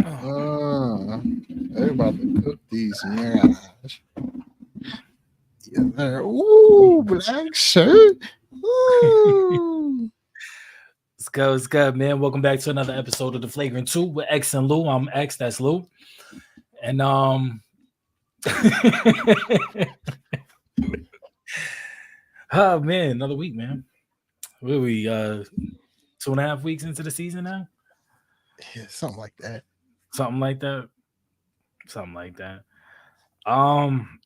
Everybody to cook these mirage. Yeah, ooh, black shirt. Ooh. It's good, man. Welcome back to another episode of the Flagrant Two with X and Lou. I'm X, that's Lou. And oh man, another week, man. Where we 2.5 weeks into the season now? Yeah, something like that. Something like that. Something like that. Um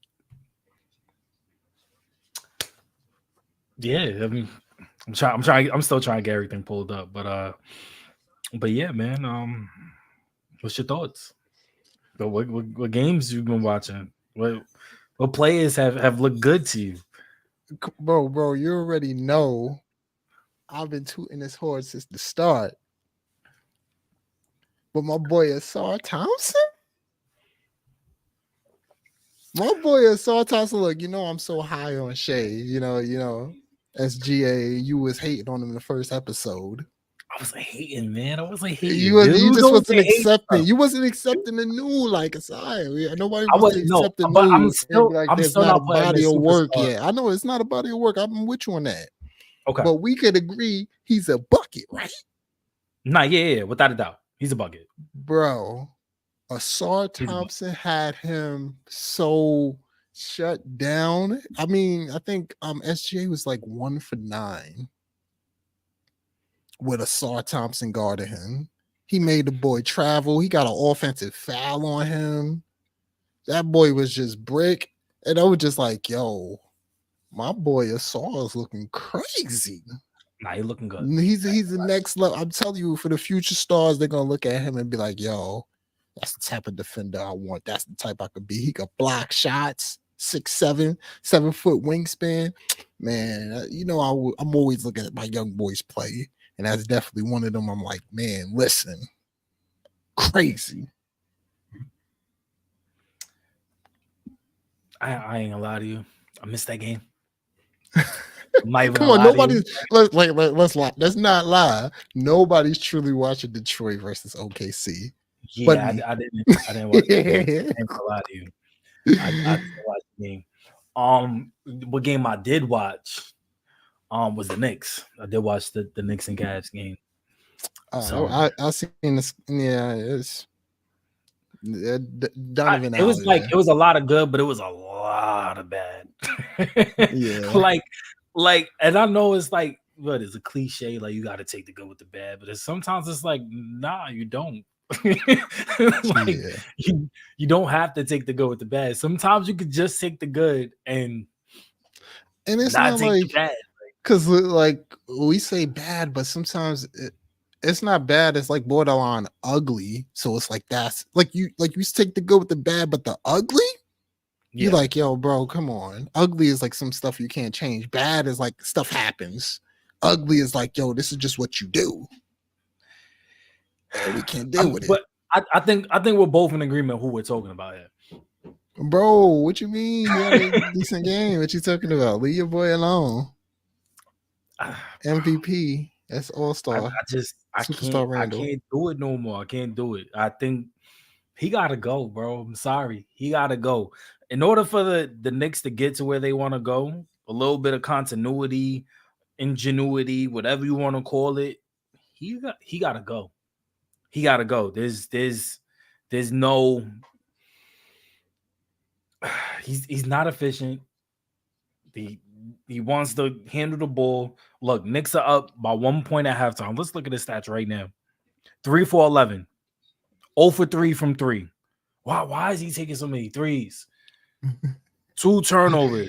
yeah, I mean I'm still trying to get everything pulled up, but yeah, man. What's your thoughts? What games you've been watching? What players have looked good to you? Bro, you already know I've been tooting this horse since the start. But my boy Asar Thompson? My boy Asar Thompson, look, I'm so high on Shay. SGA, you was hating on him in the first episode. I was like hating, man. I was like You hating, was you dude. just Don't wasn't say hate accepting. stuff. You wasn't accepting the new like Asai. Nobody I wants was to no, accept the but new and be like, I'm there's still not a not putting body this of work superstar. yet. I know it's not a body of work. I'm with you on that. Okay, But we could agree he's a bucket, right? nah, yeah, without a doubt, he's a bucket. Bro, Asar He's a bucket. Thompson had him so shut down. I mean, I think SGA was like 1 for 9 with Asar Thompson guarding him. He made the boy travel. He got an offensive foul on him. That boy was just brick. And I was just like, yo, my boy Asar is looking crazy. Nah, he's looking good. He's the next level. I'm telling you, for the future stars, they're gonna look at him and be like, yo, that's the type of defender I want. That's the type I could be. He could block shots, 6'7", 7-foot wingspan. Man, I'm always looking at my young boys play. And that's definitely one of them. I'm like, man, listen, crazy. I ain't gonna lie to you. I missed that game. I'm not even Come gonna on, lie to you. let's lie. Let's not lie. Nobody's truly watching Detroit versus OKC, but Yeah, me. I didn't watch the game. I ain't gonna lie to you. I didn't watch the game. What game I did watch was the Knicks. I did watch the Knicks and Cavs game. So I seen this. Yeah, it's Donovan it was out. like it was a lot of good, but it was a lot of bad. Yeah, and I know it's like what is a cliche, like you got to take the good with the bad, but sometimes it's like nah, you don't. Like yeah. you don't have to take the good with the bad. Sometimes you could just take the good and And it's not not take the like bad. because like we say bad, but sometimes it's not bad. It's like borderline ugly. So it's like that's like you take the good with the bad, but the ugly. You're like, yo, bro, come on. Ugly is like some stuff you can't change. Bad is like stuff happens. Ugly is like, yo, this is just what you do. We can't deal with it. But I think we're both in agreement who we're talking about here. Bro, what you mean? He had a decent game. What you talking about? Leave your boy alone. MVP. That's all-star. I Superstar Randall. can't do it no more. I can't do it. I think he gotta go, bro. I'm sorry. He gotta go. In order for the Knicks to get to where they want to go, a little bit of continuity, ingenuity, whatever you want to call it, he gotta go. He gotta go. There's no he's not efficient. He wants to handle the ball. Look, Knicks are up by 1 point at halftime. Let's look at the stats right now. 3 for 11. 0 for 3 from 3. Why is he taking so many threes? 2 turnovers.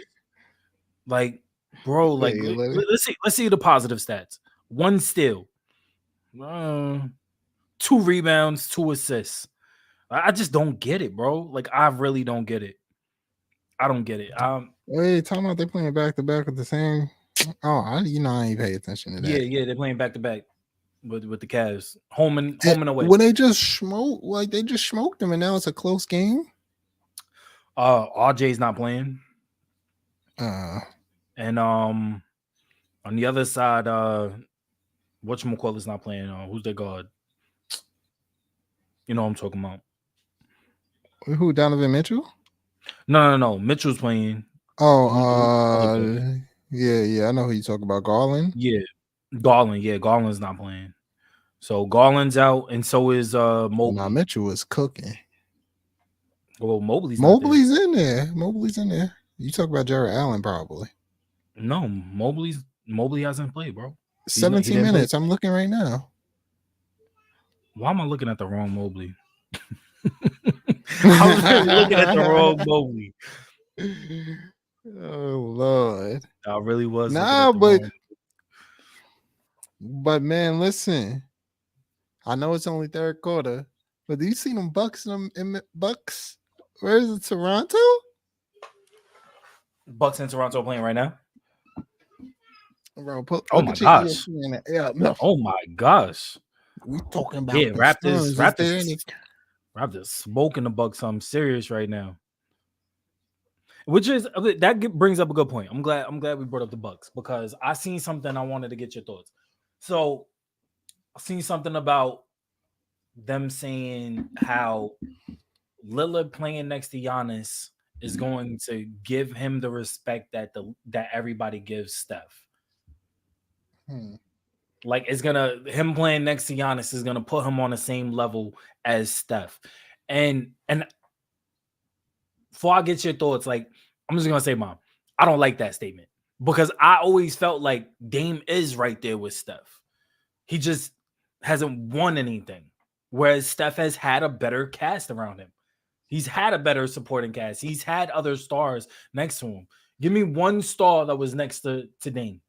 Like, bro, like let's see the positive stats. 1 steal. 2 rebounds, 2 assists. I just don't get it, bro. Like, I really don't get it. I don't get it. Wait, talking about they playing back to back with the same. Oh, I ain't pay attention to that. Yeah, they're playing back to back with the Cavs, home and away. When they just smoked them, and now it's a close game. RJ's not playing. And on the other side, whatchamacallit's not playing. Who's their guard? You know what I'm talking about. Who, Donovan Mitchell? No. Mitchell's playing. Oh, yeah. I know who you talk about. Garland. Yeah, Garland. Yeah, Garland's not playing. So Garland's out, and so is Mobley. Nah, Mitchell was cooking. Well, Mobley's in there. Mobley's in there. You talk about Jared Allen, probably. No, Mobley hasn't played, bro. 17 minutes. I'm looking right now. Why am I looking at the wrong Mobley? I was really looking at the wrong Mobley. Oh Lord. I really was. Nah, but man, listen. I know it's only third quarter, but do you see them Bucks in Bucks? Where is it? Toronto? Bucks in Toronto playing right now. Bro, oh my gosh! Yeah, no. Oh my gosh! We talking about Raptors smoking the Bucks something serious right now. Which is that brings up a good point. I'm glad we brought up the Bucks because I seen something I wanted to get your thoughts. So I seen something about them saying how Lillard playing next to Giannis is going to give him the respect that everybody gives Steph. Like him playing next to Giannis is gonna put him on the same level as Steph. And before I get your thoughts, like I'm just gonna say, Mom, I don't like that statement because I always felt like Dame is right there with Steph. He just hasn't won anything, whereas Steph has had a better cast around him. He's had a better supporting cast. He's had other stars next to him. Give me one star that was next to Dame.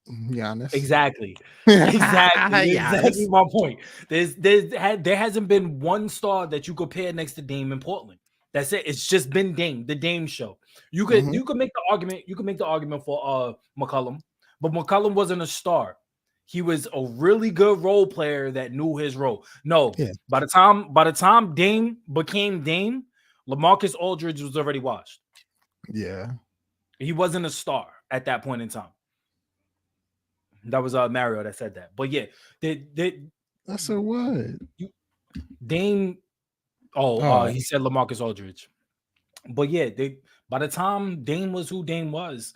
Giannis. Exactly my point. There hasn't been one star that you could pair next to Dame in Portland. That's it. It's just been Dame, the Dame show. You could make the argument. You could make the argument for McCollum, but McCollum wasn't a star. He was a really good role player that knew his role. By the time Dame became Dame, LaMarcus Aldridge was already washed. Yeah, he wasn't a star at that point in time. That was Mario that said that. But yeah, I said what? Dame. He said LaMarcus Aldridge. But yeah, by the time Dame was who Dame was,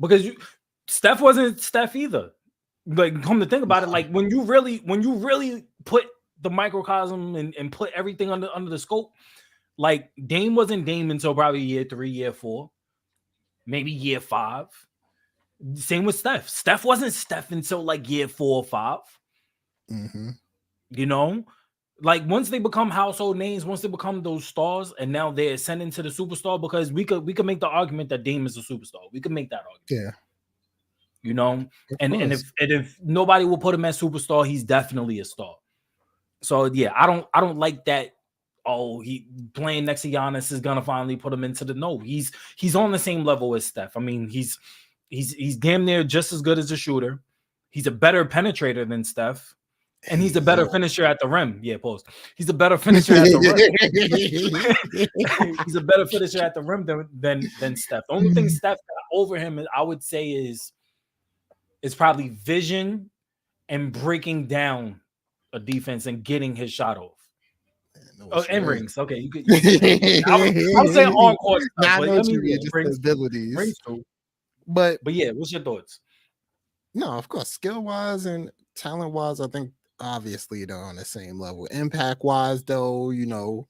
because Steph wasn't Steph either. Like, come to think about it, like when you really put the microcosm and put everything under the scope, like Dame wasn't Dame until probably year 3, year 4, maybe year 5. Same with Steph. Steph wasn't Steph until like year 4 or 5. You know, like once they become household names, once they become those stars, and now they're ascending to the superstar, because we could make the argument that Dame is a superstar. We could make that argument. Yeah. You know, and if nobody will put him as superstar, he's definitely a star. So yeah, I don't like that. Oh, he playing next to Giannis is gonna finally put him into the no. He's on the same level as Steph. I mean, he's damn near just as good as a shooter. He's a better penetrator than Steph, and he's a better finisher at the rim. Yeah, pause. He's a better finisher at the rim. He's a better finisher at the rim than Steph. The only thing Steph got over him, I would say, is probably vision and breaking down a defense and getting his shot off. And rings. Okay, you could. I would say on court stuff, but I mean, rings, abilities. Rings too. But yeah, what's your thoughts? No, of course, skill wise and talent wise, I think obviously they're on the same level. Impact wise, though, you know,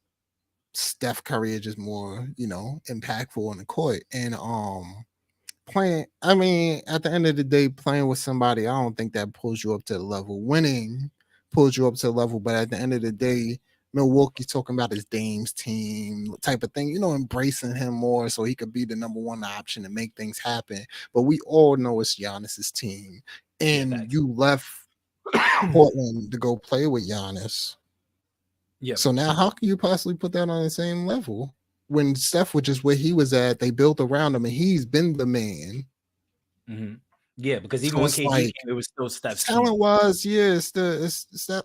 Steph Curry is just more, you know, impactful on the court. And playing, I mean, at the end of the day, playing with somebody, I don't think that pulls you up to the level. Winning pulls you up to the level, but at the end of the day, Milwaukee's talking about his Dame's team type of thing, you know, embracing him more so he could be the number one option and make things happen. But we all know it's Giannis's team, and you left Portland to go play with Giannis. Yeah. So now, how can you possibly put that on the same level when Steph was just where he was at? They built around him, and he's been the man. Mm-hmm. Yeah, because even when KD came, it was still Steph's talent wise, yeah, it's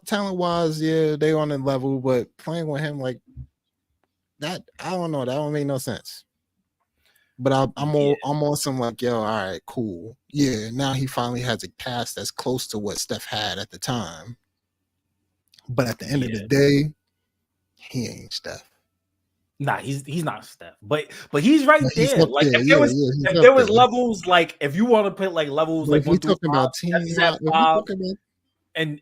talent wise, yeah, they on the level, but playing with him like that, I don't know, that don't make no sense. But I'm on some like, yo, all right, cool. Yeah, now he finally has a cast that's close to what Steph had at the time. But at the end of the Yeah. day, he ain't Steph. Nah, he's not Steph, but he's right But he's there. up Like there. Yeah, yeah, he's if up there was there. levels, like if you want to put like levels But like if we 1 through 5, talking about Steph team is at wise, if we 5, talking about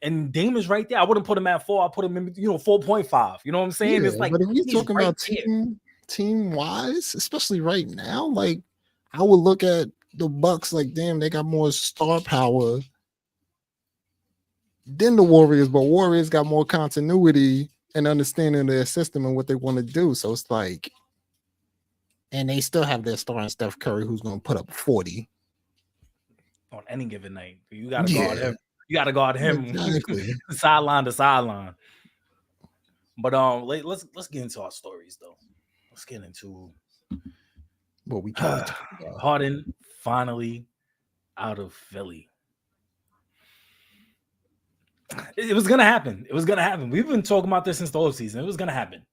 and Dame is right there. I wouldn't put him at 4. I put him in 4.5. You know what I'm saying? yeah, It's like but if we he's talking right about there. team wise, especially right now, like I would look at the Bucks like, damn, they got more star power than the Warriors, but Warriors got more continuity and understanding their system and what they want to do. So it's like, and they still have their star in Steph Curry, who's going to put up 40 On any given night. You gotta guard Yeah, him. You gotta guard him exactly. sideline to sideline. But let's get into our stories though. Let's get into What we can be talking about. Harden finally out of Philly. It was gonna happen. It was gonna happen. We've been talking about this since the offseason. It was gonna happen.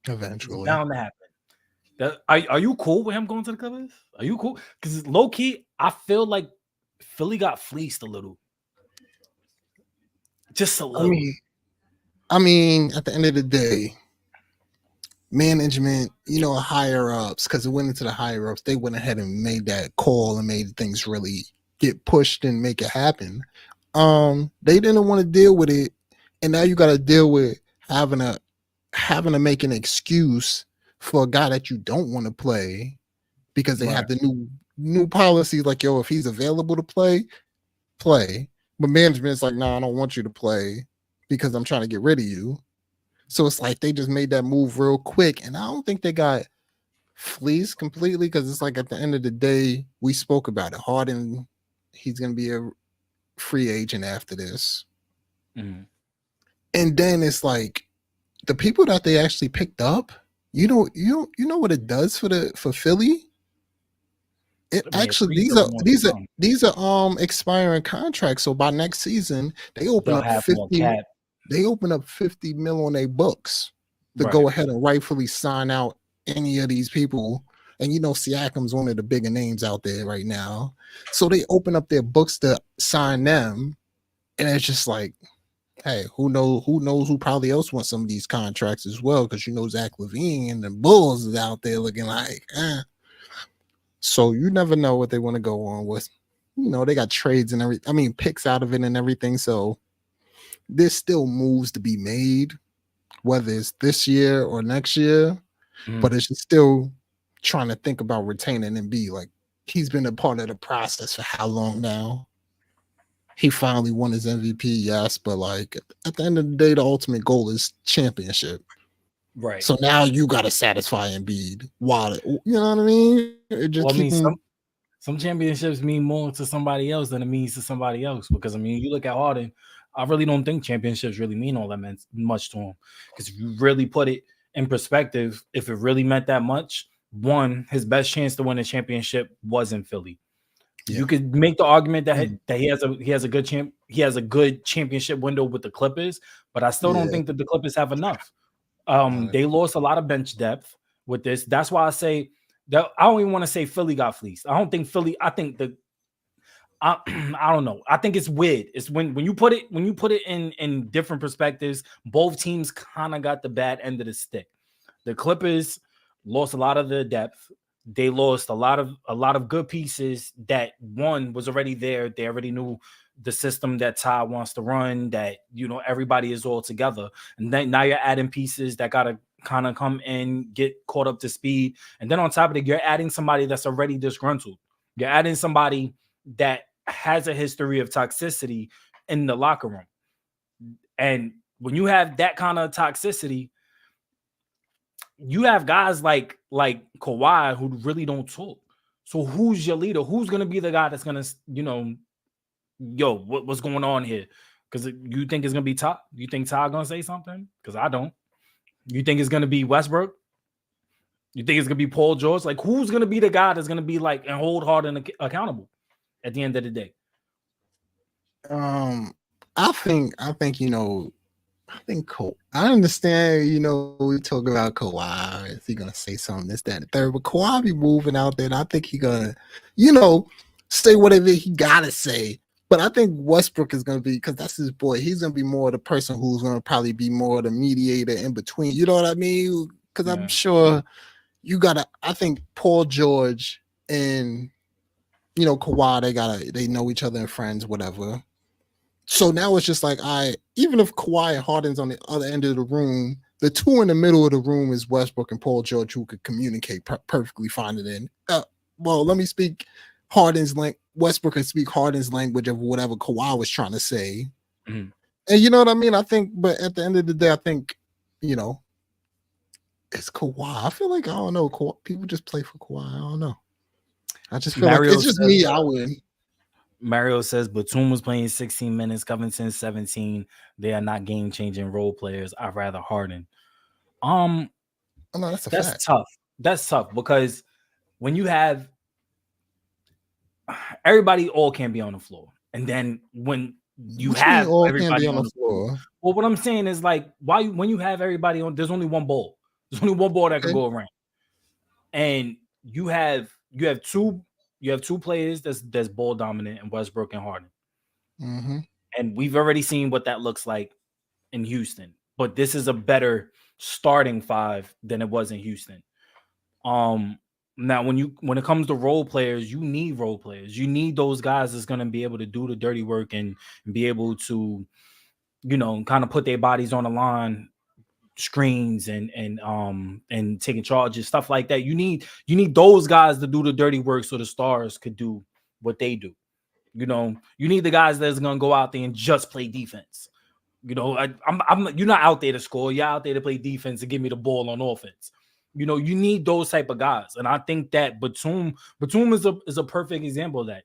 It's Eventually. bound to happen. Are you cool with him going to the Clippers? Are you cool? Because low key, I feel like Philly got fleeced a little. Just a little. I mean, at the end of the day, management, higher ups, because it went into the higher ups, they went ahead and made that call and made things really get pushed and make it happen. They didn't want to deal with it, and now you got to deal with having to make an excuse for a guy that you don't want to play because they have the new policies like, yo, if he's available to play. But management's like, nah, I don't want you to play because I'm trying to get rid of you. So it's like they just made that move real quick, and I don't think they got fleeced completely because it's like at the end of the day, we spoke about it. Harden, he's gonna be a free agent after this, and then it's like the people that they actually picked up. You know what it does for Philly. It actually these are expiring contracts. So by next season, they open up 50. They open up 50 mil on their books to go ahead and rightfully sign out any of these people. And Siakam's one of the bigger names out there right now. So they open up their books to sign them. And it's just like, hey, who knows who probably else wants some of these contracts as well? Because Zach LaVine and the Bulls is out there looking like, So you never know what they want to go on with. They got trades and everything. I mean, picks out of it and everything. So there's still moves to be made, whether it's this year or next year, but it's just still trying to think about retaining Embiid. Like, he's been a part of the process for how long now? He finally won his MVP, yes, but like at the end of the day, the ultimate goal is championship. Right. So now you got to satisfy Embiid. While you know what I mean? Some championships mean more to somebody else than it means to somebody else. Because you look at Harden, I really don't think championships really mean all that much to him. Because if you really put it in perspective, if it really meant that much, his best chance to win a championship was in Philly. Yeah. You could make the argument that he has a good championship window with the Clippers, but I still don't think that the Clippers have enough. They lost a lot of bench depth with this. That's why I say that I don't even want to say Philly got fleeced. I don't think Philly. I think I don't know. I think it's weird. It's when you put it in different perspectives, both teams kind of got the bad end of the stick. The Clippers lost a lot of the depth. They lost a lot of good pieces that one was already there. They already knew the system that Ty wants to run, that everybody is all together. And then now you're adding pieces that gotta kind of come in, get caught up to speed. And then on top of it, you're adding somebody that's already disgruntled. You're adding somebody that has a history of toxicity in the locker room. And when you have that kind of toxicity, you have guys like Kawhi who really don't talk. So who's your leader? Who's going to be the guy that's going to, what's going on here? Because you think it's going to be Ty? You think Ty going to say something? Because I don't. You think it's going to be Westbrook? You think it's going to be Paul George? Like, who's going to be the guy that's going to be like and hold Harden accountable at the end of the day? I think I understand, we talk about Kawhi. Is he gonna say something, this, that, and the third? But Kawhi be moving out there, and I think he gonna, say whatever he gotta say. But I think Westbrook is gonna be, because that's his boy. He's gonna be more the person who's gonna probably be more the mediator in between. You know what I mean? Because I'm Yeah. sure you gotta. I think Paul George and Kawhi, they know each other and friends, whatever. So now it's just like, even if Kawhi and Harden's on the other end of the room, the two in the middle of the room is Westbrook and Paul George, who could communicate perfectly fine. And then, well, let me speak Harden's language. Westbrook can speak Harden's language of whatever Kawhi was trying to say. Mhm. And you know what I mean? I think, but at the end of the day, I think, it's Kawhi. I feel like, I don't know, people just play for Kawhi. I don't know. I just feel like Mario it's just says, me. I win. Mario says Batum was playing 16 minutes, Covington 17. They are not game changing role players. I'd rather Harden. Oh, no, that's a That's fact. tough. That's tough because when you have everybody, all can be on the floor, and then when you What you mean have all can everybody be on the floor, floor? well, what I'm saying is like, when you have everybody on, there's only one ball. There's only one ball that Okay. can go around, and you have two players that's ball dominant in Westbrook and Harden, Mm-hmm. and we've already seen what that looks like in Houston. But this is a better starting five than it was in Houston. Now when it comes to role players, you need role players. You need those guys that's going to be able to do the dirty work and be able to, kind of put their bodies on the line, screens and taking charges, stuff like that. You need those guys to do the dirty work so the stars could do what they do. You need the guys that's going to go out there and just play defense. You're not out there to score. You're out there to play defense and give me the ball on offense. You need those type of guys, and I think that Batum is a perfect example of that.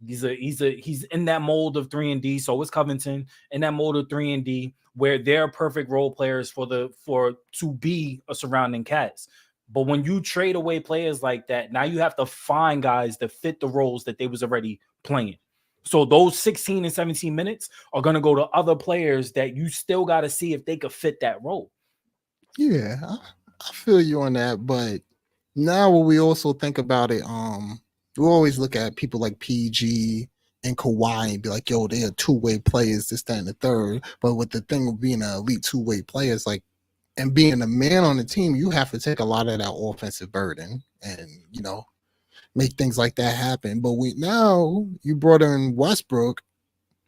He's in that mold of 3-and-D. So is Covington in that mold of 3-and-D, where they're perfect role players to be a surrounding cast. But when you trade away players like that, now you have to find guys that fit the roles that they was already playing. So those 16 and 17 minutes are going to go to other players that you still got to see if they could fit that role. Yeah, I feel you on that. But now when we also think about it, we always look at people like PG and Kawhi and be like, yo, they are two-way players, this, that, and the third. But with the thing of being an elite two-way player, it's like, and being a man on the team, you have to take a lot of that offensive burden and, make things like that happen. But now you brought in Westbrook.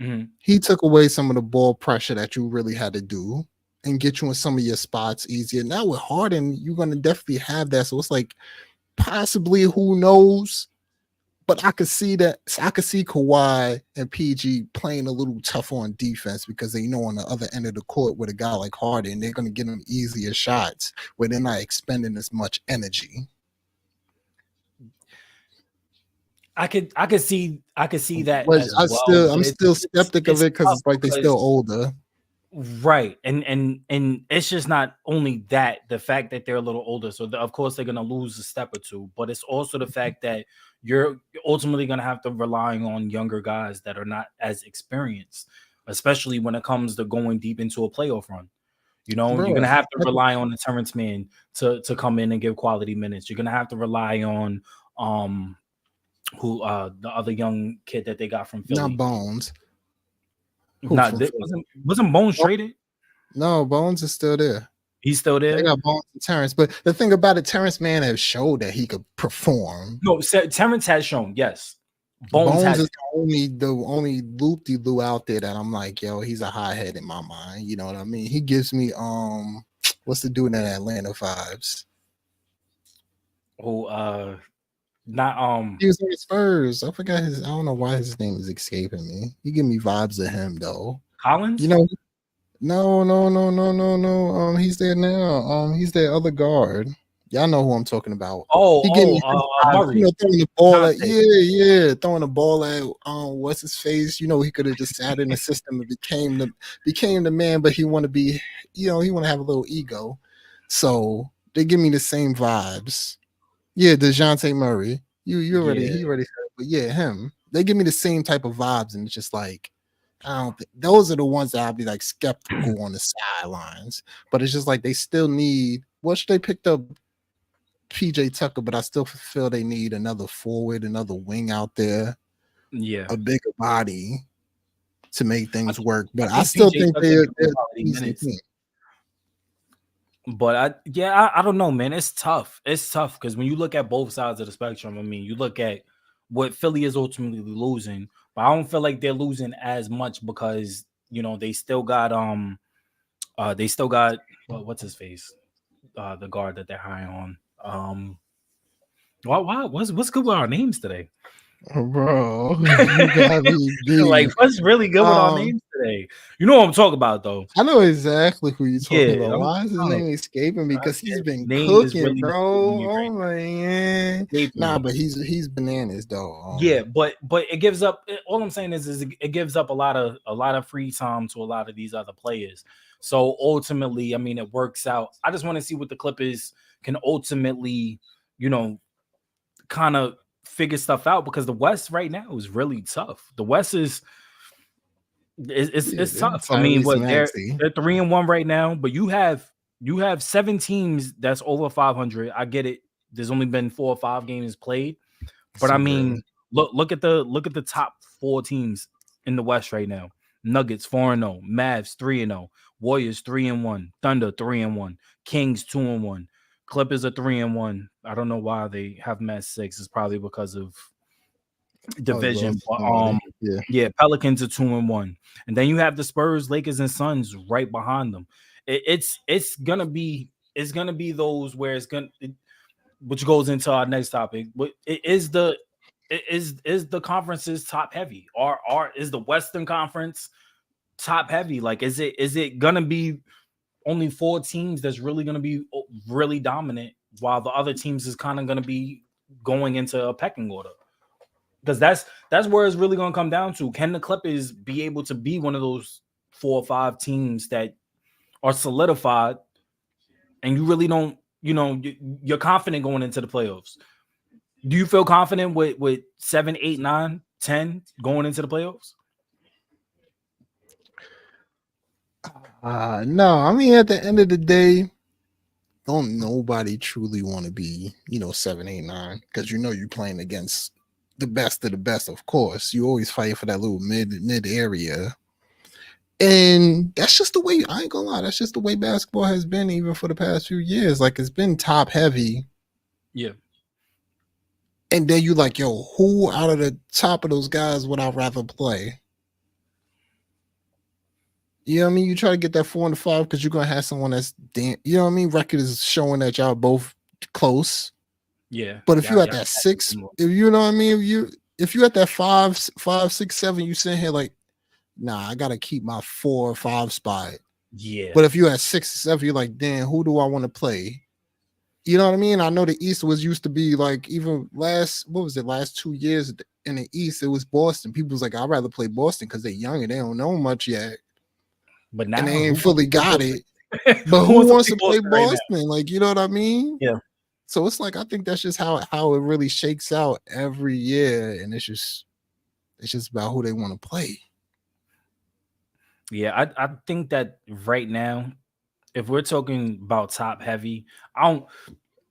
Mm-hmm. He took away some of the ball pressure that you really had to do and get you in some of your spots easier. Now with Harden, you're going to definitely have that. So it's like, possibly, who knows? But I could see that. I could see Kawhi and PG playing a little tough on defense because they know on the other end of the court with a guy like Harden, they're going to get them easier shots where they're not expending as much energy. I could see that But as well. I'm still skeptic of it because it's like they're still older. Right. And it's just not only that, the fact that they're a little older. So of course they're gonna lose a step or two, but it's also the fact that you're ultimately gonna have to rely on younger guys that are not as experienced, especially when it comes to going deep into a playoff run. Bro, You're gonna have to rely on the Terrence Mann to come in and give quality minutes. You're gonna have to rely on the other young kid that they got from Philly. not Bones. Wasn't Bones traded? No, Bones is still there. He's still there. They got Bones and Terrence, but the thing about it, Terrence Mann has showed that he could perform. No, Terrence has shown, yes. Bones is the only loop-de-loo out there that I'm like, yo, he's a hothead in my mind. You know what I mean? He gives me what's the dude in Atlanta vibes? Oh, not he was on the Spurs. I forgot I don't know why his name is escaping me. He give me vibes of him though. Collins? No. He's there now. He's their other guard. Y'all know who I'm talking about. He gave me Murray. Throwing the ball at throwing the ball at what's his face. He could have just sat in the system and became the man, but he want to be, he want to have a little ego. So they give me the same vibes. Yeah, DeJounte Murray. He already said, but yeah, him. They give me the same type of vibes, and it's just like, I don't think those are the ones that I'll be like skeptical on the sidelines. But it's just like they still need. They picked up PJ Tucker, but I still feel they need another forward, another wing out there. Yeah, a bigger body to make I, things work. I But I think still PJ think Tucker they're can play they're quality a decent minutes. team. But I don't know, man. It's tough. It's tough because when you look at both sides of the spectrum, I mean, you look at what Philly is ultimately losing, but I don't feel like they're losing as much because they still got what's his face, the guard that they're high on. What's good with our names today? Bro, you got me Like, beat. what's really good with our names today? You know what I'm talking about, though. I know exactly who you're talking Yeah, about. Why is his oh, name escaping me? Because he's his been name is cooking, really escaping bro. me Oh right now. man. Escaping Nah, me. but he's bananas though. Yeah, but it gives up. All I'm saying is it gives up a lot of free time to a lot of these other players. So ultimately, I mean, it works out. I just want to see what the Clippers can ultimately, kind of figure stuff out because the West right now is really tough. The West Yeah, it's tough. I mean, Tyrese what Maxey. they're 3-1 right now, but you have 7 teams that's over 500. I get it. There's only been 4 or 5 games played. But I Super early. mean, look at the top 4 teams in the West right now. Nuggets 4-0, Mavs 3-0, Warriors 3-1, Thunder 3-1, Kings 2-1, Clippers are 3-1. I don't know why they have them at 6. It's probably because of Probably division. lost But somebody. Yeah. yeah, Pelicans are 2-1, and then you have the Spurs, Lakers, and Suns right behind them. It's gonna be those where which goes into our next topic. But is the conferences top heavy, or is the Western Conference top heavy? Like, is it gonna be only 4 teams that's really gonna be really dominant, while the other teams is kind of gonna be going into a pecking order? Because that's where it's really gonna come down to. Can the Clippers be able to be one of those 4 or 5 teams that are solidified, and you really don't, you're confident going into the playoffs? Do you feel confident with 7, 8, 9, 10 going into the playoffs? No, I mean at the end of the day, don't nobody truly want to be, 7, 8, 9, because you're playing against the best of the best, of course. You always fight for that little mid area. And that's just the way, I ain't gonna lie, that's just the way basketball has been even for the past few years. Like it's been top heavy. Yeah. And then you like, yo, who out of the top of those guys would I rather play? You know what I mean? You try to get that 4 and 5 because you're gonna have someone that's you know what I mean? Record is showing that y'all both close. Yeah. But if Yeah. you at Yeah. that 6, if you know what I mean, if you at that 5, 5, 6, 7, you sitting here like, nah, I gotta keep my 4 or 5 spot. Yeah. But if you at 6 or 7, you're like, damn, who do I want to play? You know what I mean? I know the East was used to be like even last 2 years in the East, it was Boston. People was like, I'd rather play Boston because they're young and they don't know much yet. But And now, they who ain't wants fully to play got Boston? it. But Who who wants to wants play to play Boston right now? Boston? Like, you know what I mean? Yeah. So it's like I think that's just how it really shakes out every year. And it's just about who they want to play. Yeah. I think that right now, if we're talking about top heavy, I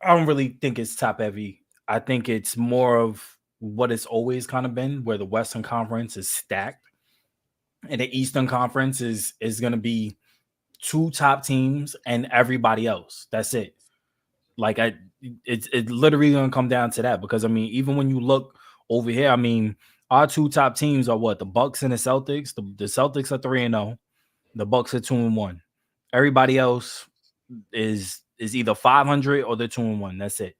don't really think it's top heavy. I think it's more of what it's always kind of been, where the Western Conference is stacked, and the Eastern Conference is going to be 2 top teams and everybody else. That's it. Like, it's literally going to come down to that, because I mean, even when you look over here, I mean, our 2 top teams are what? The Bucks and the Celtics. The Celtics are 3-0. The Bucks are 2-1. Everybody else is either 500 or they're 2-1. That's it.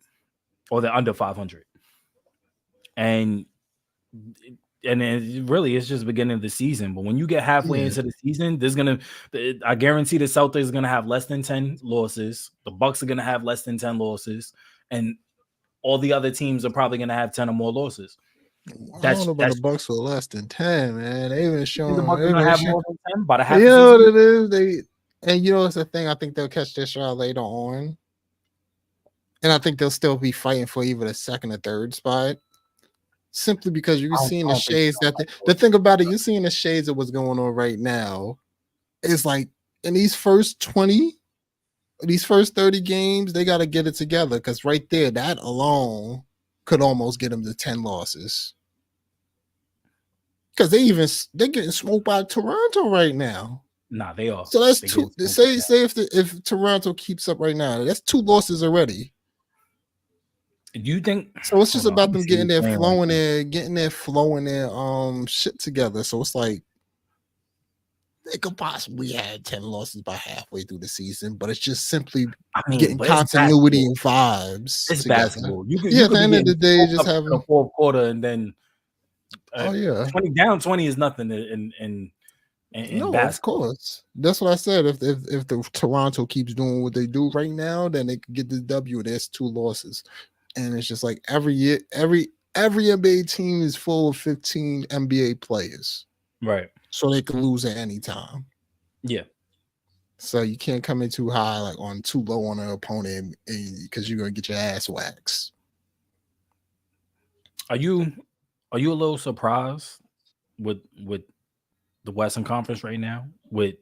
Or they're under 500. And really, it's just beginning of the season. But when you get halfway Yeah. into the season, I guarantee the Celtics are gonna have less than 10 losses. The Bucks are gonna have less than 10 losses, and all the other teams are probably gonna have 10 or more losses. I don't That's know about the that's Bucks for less than 10, man. They've been You think the showing, Bucks are they've gonna been have showing. more than 10 by the half You the know what season? it is? It's the thing. I think they'll catch their shot later on. And I think they'll still be fighting for either the second or third spot. Simply because you're seeing I the don't think shades they're that the thing about it, you're seeing the shades of what's going on right now. It's like in these first 20, these first 30 games, they got to get it together because right there, that alone could almost get them to 10 losses. because they're getting smoked by Toronto right now. Nah, they are. So that's They two. getting Say smoked if Toronto keeps up right now, that's 2 losses already. now. Do you think? So it's just Hold on, let about me them see who's playing right now. getting their flowing their shit together. So it's like they could possibly have 10 losses by halfway through the season, but it's just simply I mean, getting but it's continuity basketball. and vibes It's together. basketball. Yeah, You at could the be end of getting the day, smoked just up in having the fourth quarter, and then oh yeah. 20 down 20 is nothing in No, of basketball. course. That's what I said. If the Toronto keeps doing what they do right now, then they could get the W. There's 2 losses. And it's just like every year, every NBA team is full of 15 NBA players. Right. So they can lose at any time. Yeah. So you can't come in too high, like on too low on an opponent because you're gonna get your ass waxed. Are you a little surprised with the Western Conference right now? With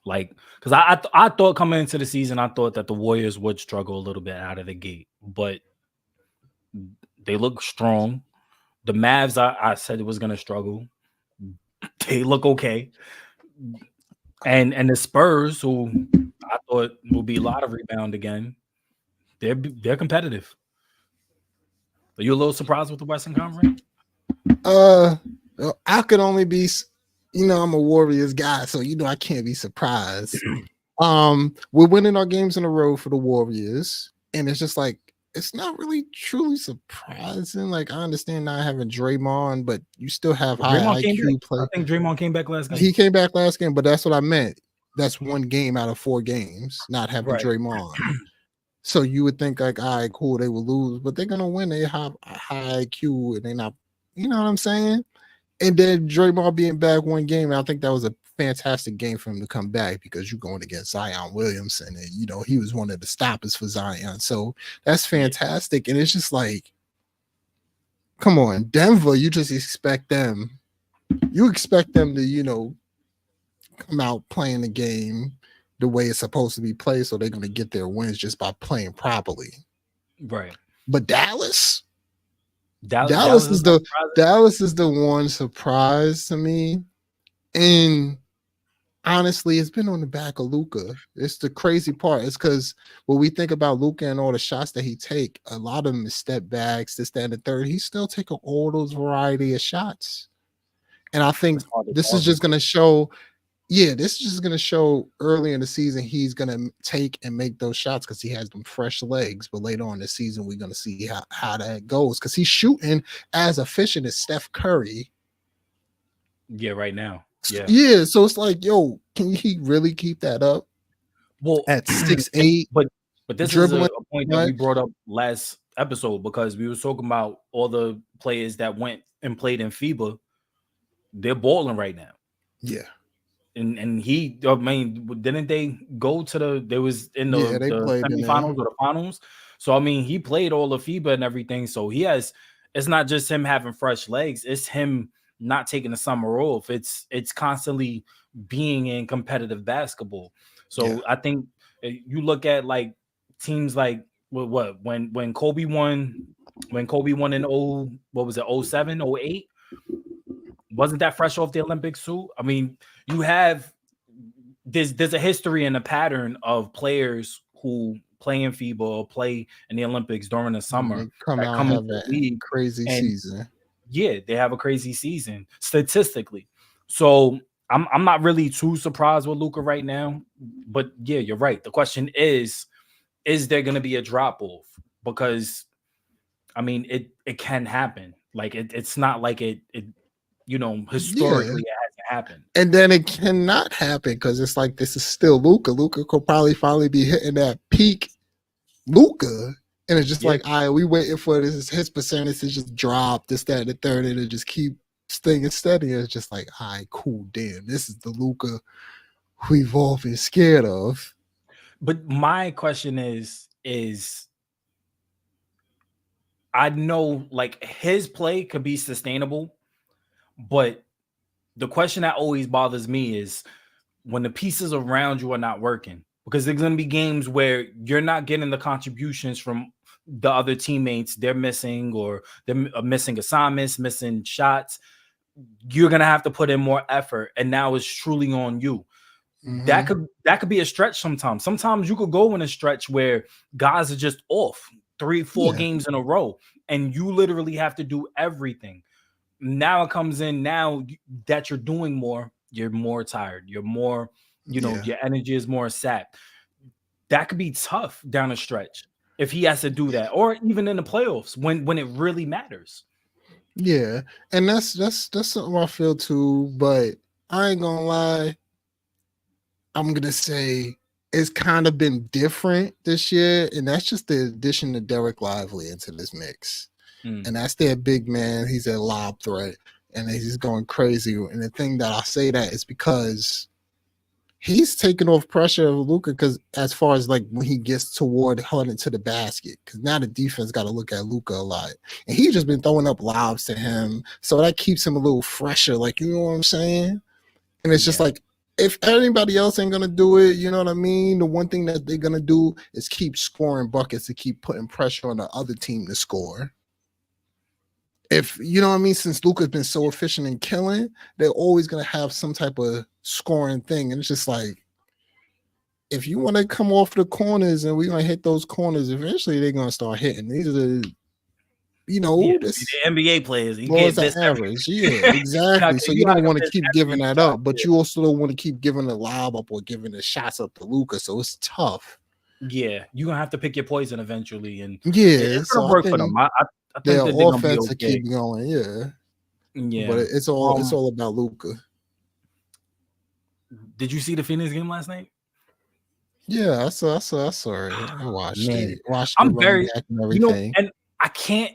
like, because I thought coming into the season, I thought that the Warriors would struggle a little bit out of the gate, but they look strong. The Mavs, I said it was gonna struggle. They look okay. And the Spurs, who I thought would be a lot of rebound again, they're competitive. Are you a little surprised with the Western Conference? I could only be, I'm a Warriors guy, so I can't be surprised. We're winning our games in a row for the Warriors, and it's just like it's not really truly surprising. Like I understand not having Draymond, but you still have high Draymond came back. IQ play. I think Draymond came back last game. He came back last game, but that's what I meant. That's 1 game out of 4 games, not having Right. Draymond. So you would think like, all right, cool, they will lose, but they're gonna win. They have a high IQ, and they're not. You know what I'm saying? And then Draymond being back 1 game, I think that was a fantastic game for him to come back because you're going against Zion Williamson, and he was one of the stoppers for Zion. So that's fantastic. And it's just like, come on, Denver, you just expect them. You expect them to, come out playing the game the way it's supposed to be played, so they're going to get their wins just by playing properly. Right. But Dallas Dallas is the one surprise to me. And honestly, it's been on the back of Luka. It's the crazy part. It's because when we think about Luka and all the shots that he take, a lot of them is step backs, this, that, and the third. He's still taking all those variety of shots. And I think this is just going to show. Yeah, this is just going to show early in the season he's going to take and make those shots because he has them fresh legs. But later on in the season, we're going to see how that goes because he's shooting as efficient as Steph Curry. Yeah, right now. Yeah. So it's like, yo, can he really keep that up? Well, at 6'8", but this is a point that we brought up last episode because we were talking about all the players that went and played in FIBA. They're balling right now. Yeah. And he, I mean, didn't they go to they was in the semifinals or the finals? So, I mean, he played all the FIBA and everything. So it's not just him having fresh legs. It's him not taking the summer off. It's constantly being in competitive basketball. So I think you look at like teams like when Kobe won in 07, 08. Wasn't that fresh off the Olympics too? I mean, you have there's a history and a pattern of players who play in FIBA or play in the Olympics during the summer come into the league crazy season. Yeah, they have a crazy season statistically. So I'm not really too surprised with Luka right now, but yeah, you're right. The question is there going to be a drop off? Because I mean, it can happen. Like it's not like it historically it hasn't happened. And then it cannot happen because it's like this is still Luka. Luka could probably finally be hitting that peak Luka. And it's just like, all right, we waiting for his percentage to just drop, this, that, and the third, and it just keep staying steady. And it's just like, all right, cool, damn. This is the Luka we've all been scared of. But my question is I know like his play could be sustainable, but the question that always bothers me is when the pieces around you are not working, because there's going to be games where you're not getting the contributions from the other teammates. They're missing or they're missing assignments, missing shots. you're gonna have to put in more effort, and now it's truly on you. That could be a stretch sometimes. Sometimes you could go in a stretch where guys are just off 3-4 games in a row, and you literally have to do everything. Now it comes in now that you're doing more, you're more tired. You're more, your energy is more sapped. That could be tough down a stretch if he has to do that, or even in the playoffs when it really matters. Yeah, and that's something I feel too. But I ain't gonna lie, I'm gonna say it's kind of been different this year, and that's just the addition of Derek Lively into this mix. And that's their big man. He's a lob threat, and he's going crazy. And the thing that I say that is because he's taking off pressure of Luka, because as far as like when he gets toward Harden to the basket, because now the defense got to look at Luka a lot, and he's just been throwing up lobs to him, so that keeps him a little fresher. Like, you know what I'm saying? And it's just like, if anybody else ain't gonna do it, you know what I mean? The one thing that they're gonna do is keep scoring buckets to keep putting pressure on the other team to score. If you know what I mean, since Luka's been so efficient in killing, they're always gonna have some type of scoring thing. And it's just like, if you want to come off the corners and we're gonna hit those corners, eventually they're gonna start hitting. These are the, the NBA players. You can't miss average. Yeah, exactly. So you don't want to keep giving that up, but you also don't want to keep giving the lob up or giving the shots up to Luka. So it's tough. Yeah, you're gonna have to pick your poison eventually, and it's gonna work for them. I think their that offense to keep going. Yeah, but it's all about Luka. Did you see the Phoenix game last night? Yeah, I saw it. I watched it. I'm very, and everything. And I can't.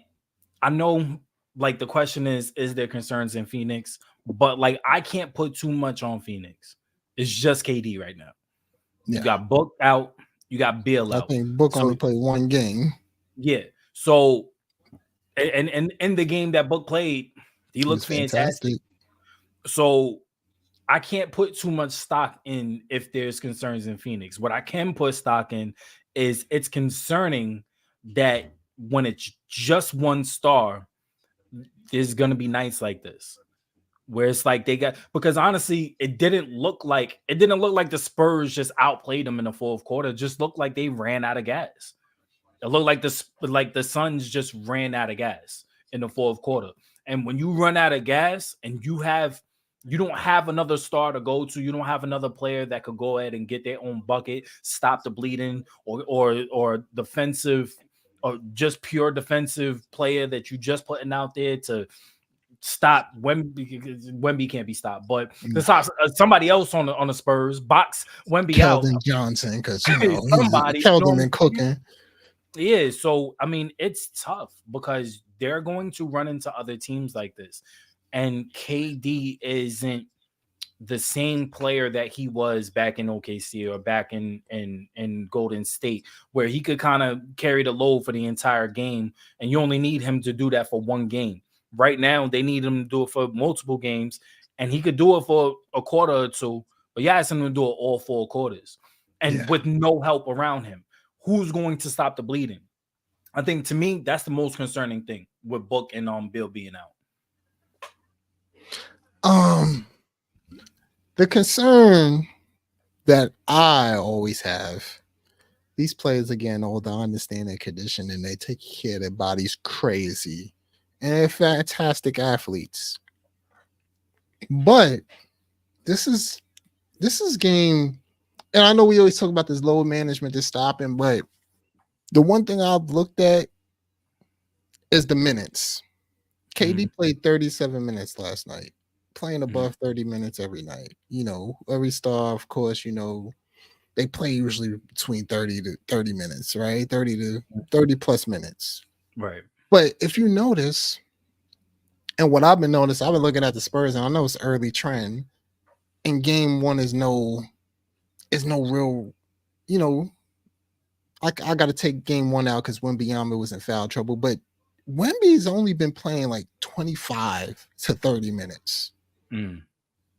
I know, like, the question is there concerns in Phoenix? But like, I can't put too much on Phoenix. It's just KD right now. You got Book out. You got Beal out. I think Book only played one game. Yeah. So, and in the game that Book played, he looked fantastic. So I can't put too much stock in if there's concerns in Phoenix. What I can put stock in is it's concerning that when it's just one star, there's gonna be nights like this where it's like they got, because honestly, it didn't look like the Spurs just outplayed them in the fourth quarter. It just looked like they ran out of gas. It looked like the Suns just ran out of gas in the fourth quarter. And when you run out of gas and you don't have another star to go to, you don't have another player that could go ahead and get their own bucket, stop the bleeding, or defensive, or just pure defensive player that you just putting out there to stop Wemby can't be stopped, but to stop somebody else on the Spurs, box Wemby out. Keldon Johnson, because somebody Keldon been cooking. Yeah, so I mean, it's tough because they're going to run into other teams like this, and KD isn't the same player that he was back in OKC or back in Golden State, where he could kind of carry the load for the entire game, and you only need him to do that for one game. Right now, they need him to do it for multiple games, and he could do it for a quarter or two, but you ask him to do it all 4 quarters, and with no help around him. Who's going to stop the bleeding? I think, to me, that's the most concerning thing with Book and Bill being out. The concern that I always have, these players, again, although I understand their condition and they take care of their bodies crazy, and they're fantastic athletes. But this is game, and I know we always talk about this load management to stop him, but the one thing I've looked at is the minutes. KD played 37 minutes last night, playing above 30 minutes every night. Every star, of course, they play usually between 30 to 30 minutes, right? 30 to 30 plus minutes. Right. But if you notice, and what I've been noticing, I've been looking at the Spurs, and I know it's early trend, and game one is no real, I got to take game one out because Wembanyama was in foul trouble, but Wemby's only been playing like 25 to 30 minutes.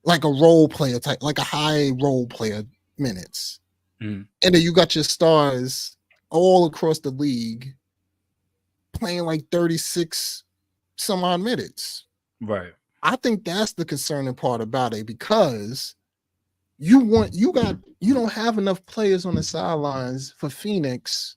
Like a role player type, like a high role player minutes. And then you got your stars all across the league playing like 36 some odd minutes. Right. I think that's the concerning part about it, because you don't have enough players on the sidelines for Phoenix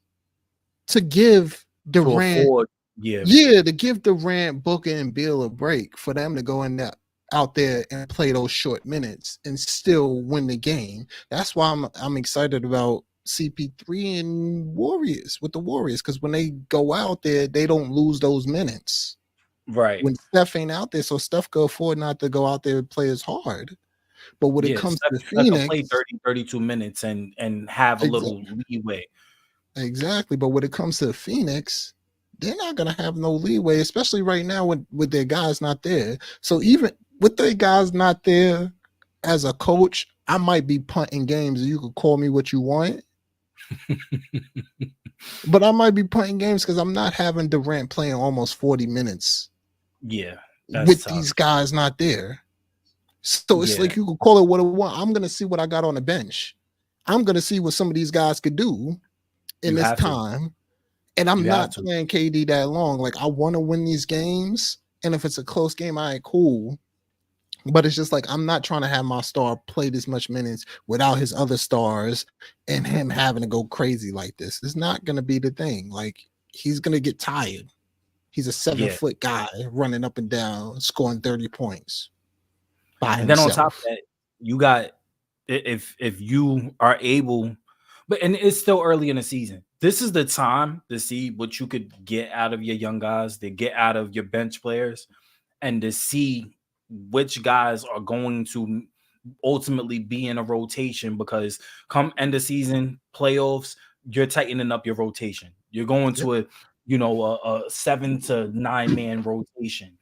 to give to Durant, afford. Yeah, to give Durant, Booker, and Beal a break, for them to go in there out there and play those short minutes and still win the game. That's why I'm excited about CP3 and Warriors, with the Warriors, because when they go out there, they don't lose those minutes. right. When Steph ain't out there, so Steph could afford not to go out there and play as hard. But when it Yeah, comes to Steph can play Phoenix, 30, 32 minutes and have a little leeway. exactly. But when it comes to Phoenix, they're not gonna have no leeway, especially right now with their guys not there. So even with their guys not there, as a coach, I might be punting games. You could call me what you want, but I might be punting games because I'm not having Durant playing almost 40 minutes Yeah, that's with tough. these guys not there. So it's Yeah, like, you could call it what I want. I'm gonna see what I got on the bench. I'm gonna see what some of these guys could do in you this have to. time. And You I'm have not to. playing KD that long. Like, I want to win these games. And if it's a close game, I ain't cool. But it's just like, I'm not trying to have my star play this much minutes without his other stars and him having to go crazy like this. It's not gonna be the thing. Like, he's gonna get tired. He's a Yeah. 7-foot guy running up and down, scoring 30 points by And then on top of himself. that, you got if you are able, but and it's still early in the season. This is the time to see what you could get out of your young guys, to get out of your bench players, and to see which guys are going to ultimately be in a rotation, because come end of season playoffs, you're tightening up your rotation. You're going Yep. to a 7 to 9 man rotation,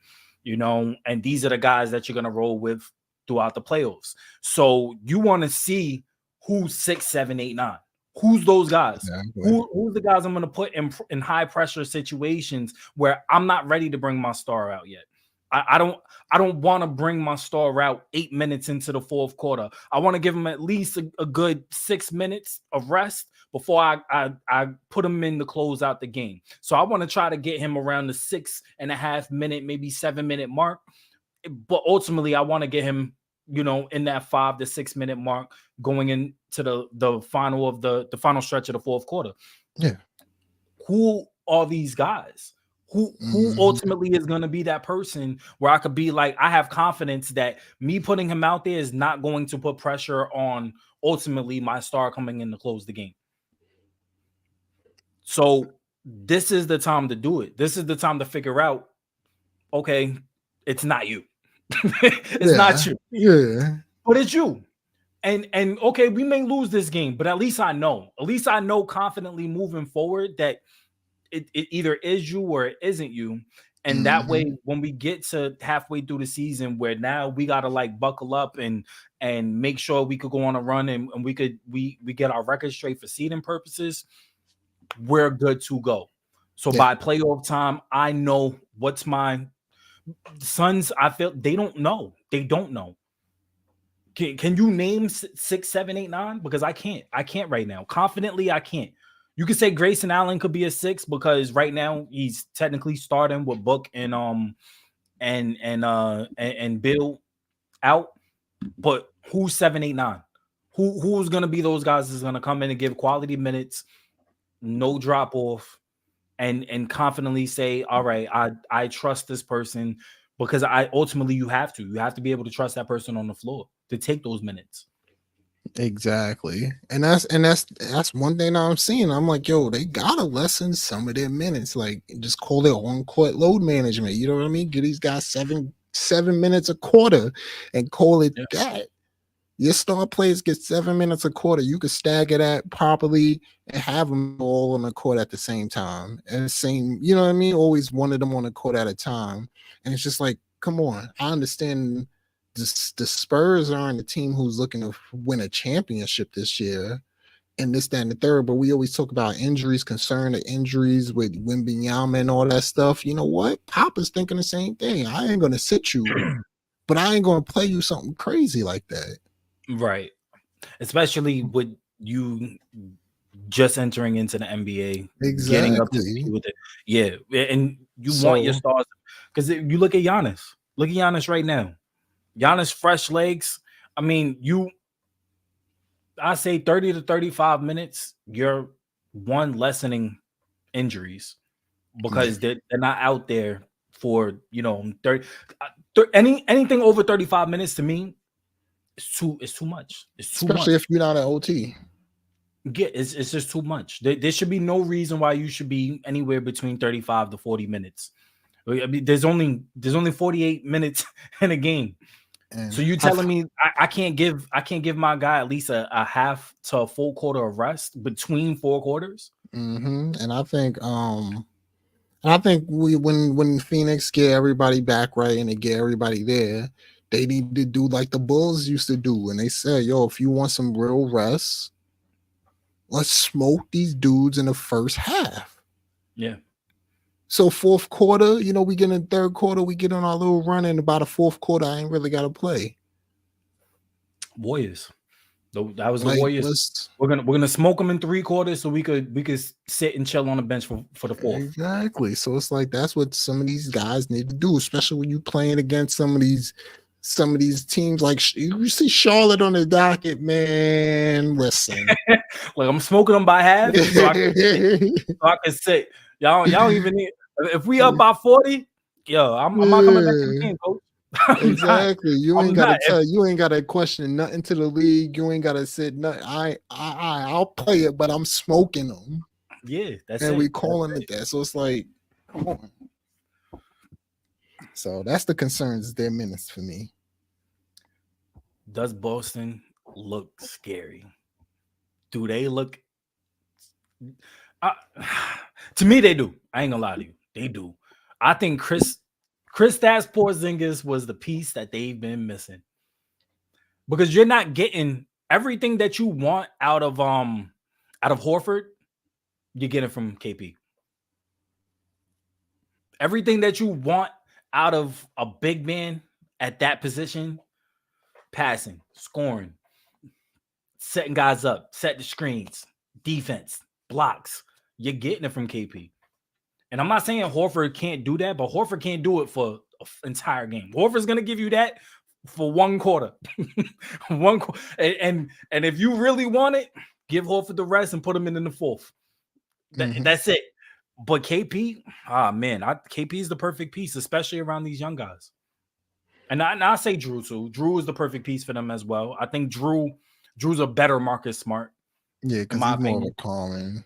and these are the guys that you're going to roll with throughout the playoffs. So you want to see who's 6, 7, 8, 9. Who's those guys? Exactly. Who's the guys I'm going to put in high pressure situations where I'm not ready to bring my star out yet? I don't want to bring my star out 8 minutes into the fourth quarter. I want to give him at least a good 6 minutes of rest before I put him in to close out the game. So I want to try to get him around the 6.5 minute, maybe 7 minute mark. But ultimately, I want to get him, in that 5 to 6 minute mark going into the final of the final stretch of the fourth quarter. Yeah. Who are these guys? Who ultimately is going to be that person where I could be like, I have confidence that me putting him out there is not going to put pressure on ultimately my star coming in to close the game. So this is the time to do it. This is the time to figure out, okay, it's not you. It's not Yeah. you, Yeah. but it's you. And okay, we may lose this game, but at least I know. At least I know confidently moving forward that it either is you or it isn't you. And that Mm-hmm. way, when we get to halfway through the season, where now we gotta like buckle up and make sure we could go on a run, and we get our record straight for seeding purposes, we're good to go. So Yeah. by playoff time, I know what's my Suns. I feel they don't know. They don't know. Can you name 6, 7, 8, 9? Because I can't. I can't right now. Confidently, I can't. You could say Grayson Allen could be a 6 because right now he's technically starting with Book and Bill out. But who's 7, 8, 9? Who's gonna be those guys that's gonna come in and give quality minutes, no drop off, and confidently say, all right, I trust this person, because I ultimately you have to be able to trust that person on the floor to take those minutes. Exactly. And that's one thing I'm seeing. I'm like, yo, they gotta lessen some of their minutes. Like, just call it on court load management. You know what I mean? Give these guys 7 minutes a quarter and call it Yeah. that. Your star players get 7 minutes a quarter. You could stagger that properly and have them all on the court at the same time. And same, you know what I mean? Always one of them on the court at a time. And it's just like, come on. I understand the Spurs aren't a team who's looking to win a championship this year and this, that, and the third. But we always talk about injuries, concern of injuries with Wembanyama and all that stuff. You know what? Papa's thinking the same thing. I ain't going to sit you, but I ain't going to play you something crazy like that. Right. Especially with you just entering into the NBA, getting up to Exactly. speed with it. Yeah. And you want your So stars, because you look at Giannis. Look at Giannis right now. Giannis fresh legs. I mean, I say 30 to 35 minutes, you're one lessening injuries Yeah, because they're not out there for 30 anything over 35 minutes to me it's too much. It's too much. especially if you're not an OT. Yeah, it's just too much. There should be no reason why you should be anywhere between 35 to 40 minutes. I mean, there's only 48 minutes in a game. And So you telling me I can't give my guy at least a half to a full quarter of rest between four quarters? and I think when Phoenix get everybody back right and they get everybody there, they need to do like the Bulls used to do, and they said, "Yo, if you want some real rest, let's smoke these dudes in the first half." Yeah. So fourth quarter, we get in third quarter, we get on our little run, and about a fourth quarter, I ain't really got to play. Warriors. That was the Like, Warriors. We're gonna smoke them in three quarters so we could sit and chill on the bench for the fourth. Exactly. So it's like that's what some of these guys need to do, especially when you playing against some of these teams. Like you see Charlotte on the docket, man. Listen, like I'm smoking them by half so I can sit. Y'all even need. If we up by 40, I'm not coming back to the game, coach. Exactly. You ain't gotta question nothing to the league. You ain't gotta sit nothing. I'll play it, but I'm smoking them. Yeah, that's and it. we calling it that. So it's like, come on. So that's the concerns. Their minutes for me. Does Boston look scary? Do they look? To me, they do. I ain't gonna lie to you. They do. I think Kristaps Porzingis was the piece that they've been missing because you're not getting everything that you want out of Horford. You're getting from KP. Everything that you want out of a big man at that position, passing, scoring, setting guys up, set the screens, defense, blocks, you're getting it from KP. And I'm not saying Horford can't do that, but Horford can't do it for an entire game. Horford's going to give you that for one quarter. And if you really want it, give Horford the rest and put him in the fourth. That's it. But KP, KP is the perfect piece, especially around these young guys. And I say Drew too. Drew is the perfect piece for them as well. I think Drew's a better Marcus Smart. Yeah, because he's more of a common.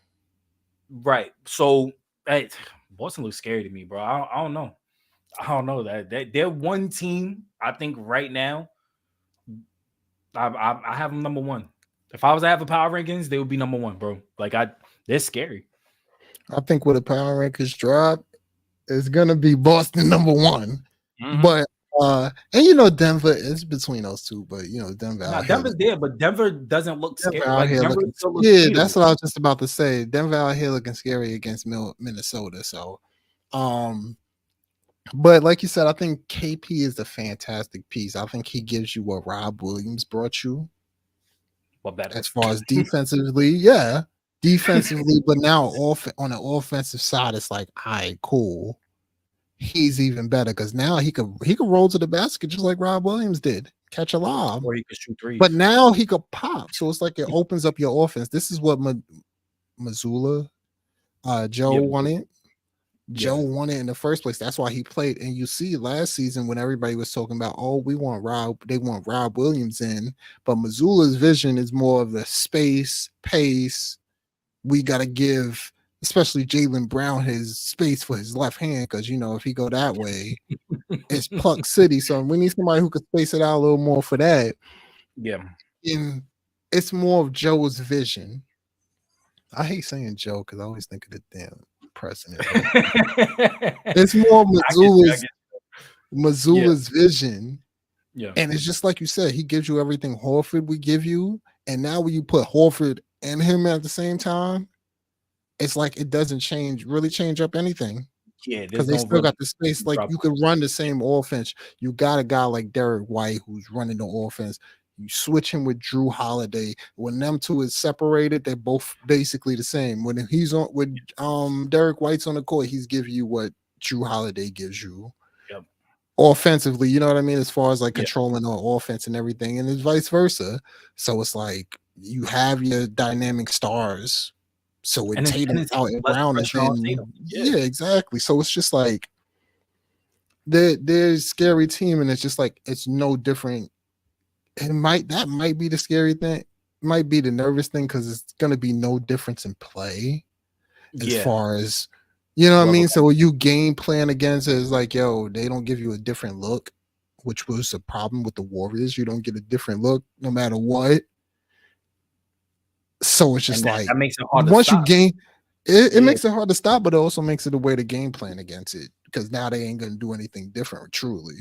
Right. So, hey, Boston looks scary to me, bro. I don't know. I don't know that they're one team. I think right now, I have them number one. If I was to have a power rankings, they would be number one, bro. Like they're scary. I think with a power rankings drop, it's gonna be Boston number one. But and Denver is between those two, but Denver. Denver's there, but Denver doesn't look scary. Like Denver yeah, that's what I was just about to say. Denver out here looking scary against Minnesota. So, but like you said, I think KP is a fantastic piece. I think he gives you what Rob Williams brought you. What better? As far as defensively, yeah. Defensively, but now on the offensive side, it's like, all right, cool. He's even better because now he could roll to the basket just like Rob Williams did, catch a lob, or he could shoot threes. But now he could pop, so it's like it opens up your offense. This is what Mazzulla, Joe wanted. Joe won it in the first place. That's why he played. And you see last season when everybody was talking about, they want Rob Williams in, but Mazzulla's vision is more of the space, pace. We got to give, especially Jaylen Brown, his space for his left hand because, if he go that way, it's Puck City. So we need somebody who could space it out a little more for that. Yeah. And it's more of Joe's vision. I hate saying Joe because I always think of the damn president. It's more Mazzulla's vision. Yeah. And it's just like you said, he gives you everything Horford would give you. And now when you put Horford and him at the same time, it's like it doesn't really change up anything. Yeah, because they still got the space. Like you could run the same offense. You got a guy like Derek White who's running the offense. You switch him with Drew Holiday. When them two is separated, they're both basically the same. When he's on with Derek White's on the court, he's giving you what Drew Holiday gives you. Yep. offensively, you know what I mean, as far as like Yeah. controlling on offense and everything, and it's vice versa. So it's like you have your dynamic stars. So with And Tatum it's out and less Brown is pressure on in, Tatum. Yeah. yeah, exactly. So it's just like there's scary team, and it's just like it's no different. That might be the scary thing, might be the nervous thing because it's gonna be no difference in play as Yeah. far as you know what I Whoever mean. So you game plan against it is like, yo, they don't give you a different look, which was a problem with the Warriors. You don't get a different look no matter what. So it's just and like that makes it hard to once you stop. gain it Yeah. makes it hard to stop, but it also makes it a way to game plan against it because now they ain't gonna do anything different truly.